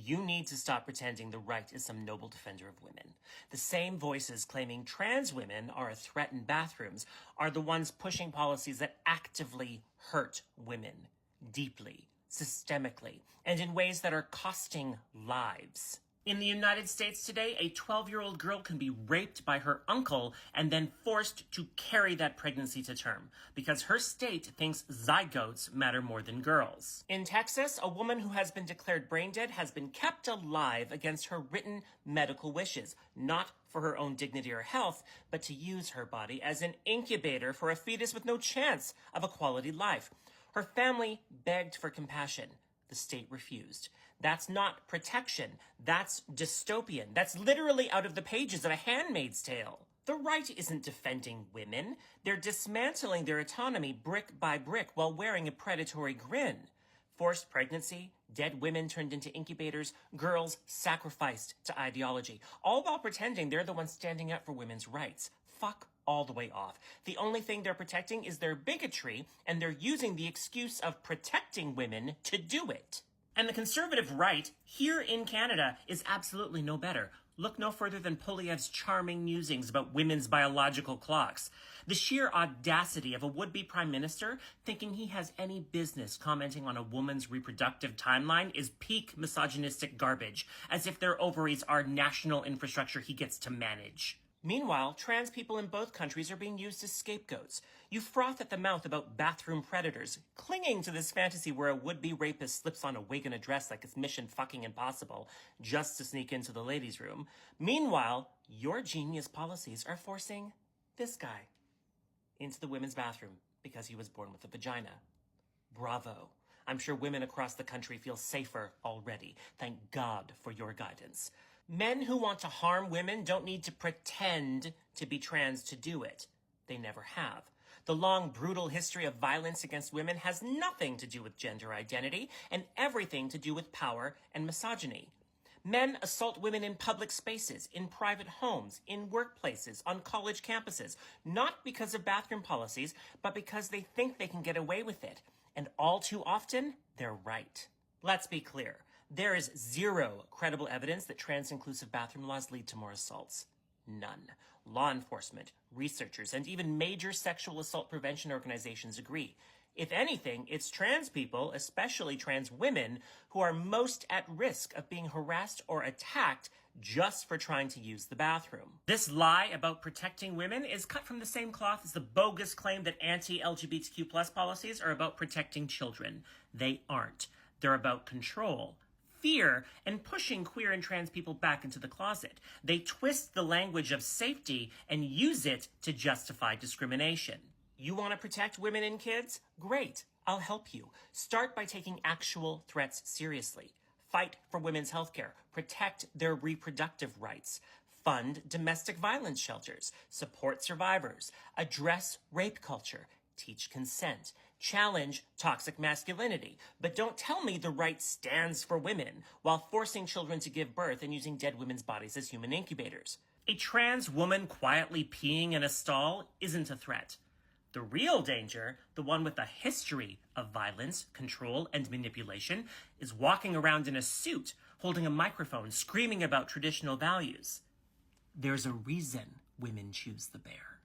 You need to stop pretending the right is some noble defender of women. The same voices claiming trans women are a threat in bathrooms are the ones pushing policies that actively hurt women, deeply, systemically, and in ways that are costing lives. In the United States today, a 12-year-old girl can be raped by her uncle and then forced to carry that pregnancy to term because her state thinks zygotes matter more than girls. In Texas, a woman who has been declared brain dead has been kept alive against her written medical wishes, not for her own dignity or health, but to use her body as an incubator for a fetus with no chance of a quality life. Her family begged for compassion. The state refused. That's not protection. That's dystopian. That's literally out of the pages of A Handmaid's Tale. The right isn't defending women. They're dismantling their autonomy brick by brick while wearing a predatory grin. Forced pregnancy, dead women turned into incubators, girls sacrificed to ideology, all while pretending they're the ones standing up for women's rights. Fuck all the way off. The only thing they're protecting is their bigotry, and they're using the excuse of protecting women to do it. And the conservative right here in Canada is absolutely no better. Look no further than Poilievre's charming musings about women's biological clocks. The sheer audacity of a would-be prime minister thinking he has any business commenting on a woman's reproductive timeline is peak misogynistic garbage, as if their ovaries are national infrastructure he gets to manage. Meanwhile, trans people in both countries are being used as scapegoats. You froth at the mouth about bathroom predators, clinging to this fantasy where a would-be rapist slips on a wig and a dress like it's mission fucking impossible just to sneak into the ladies' room. Meanwhile, your genius policies are forcing this guy into the women's bathroom because he was born with a vagina. Bravo. I'm sure women across the country feel safer already. Thank God for your guidance. Men who want to harm women don't need to pretend to be trans to do it. They never have. The long, brutal history of violence against women has nothing to do with gender identity and everything to do with power and misogyny. Men assault women in public spaces, in private homes, in workplaces, on college campuses, not because of bathroom policies, but because they think they can get away with it. And all too often, they're right. Let's be clear. There is zero credible evidence that trans-inclusive bathroom laws lead to more assaults. None. Law enforcement, researchers, and even major sexual assault prevention organizations agree. If anything, it's trans people, especially trans women, who are most at risk of being harassed or attacked just for trying to use the bathroom. This lie about protecting women is cut from the same cloth as the bogus claim that anti-LGBTQ+ policies are about protecting children. They aren't. They're about control, fear, and pushing queer and trans people back into the closet. They twist the language of safety and use it to justify discrimination. You want to protect women and kids? Great. I'll help you. Start by taking actual threats seriously. Fight for women's healthcare. Protect their reproductive rights. Fund domestic violence shelters. Support survivors. Address rape culture. Teach consent. Challenge toxic masculinity. But don't tell me the right stands for women while forcing children to give birth and using dead women's bodies as human incubators. A trans woman quietly peeing in a stall isn't a threat. The real danger, the one with a history of violence, control, and manipulation, is walking around in a suit, holding a microphone, screaming about traditional values. There's a reason women choose the bear.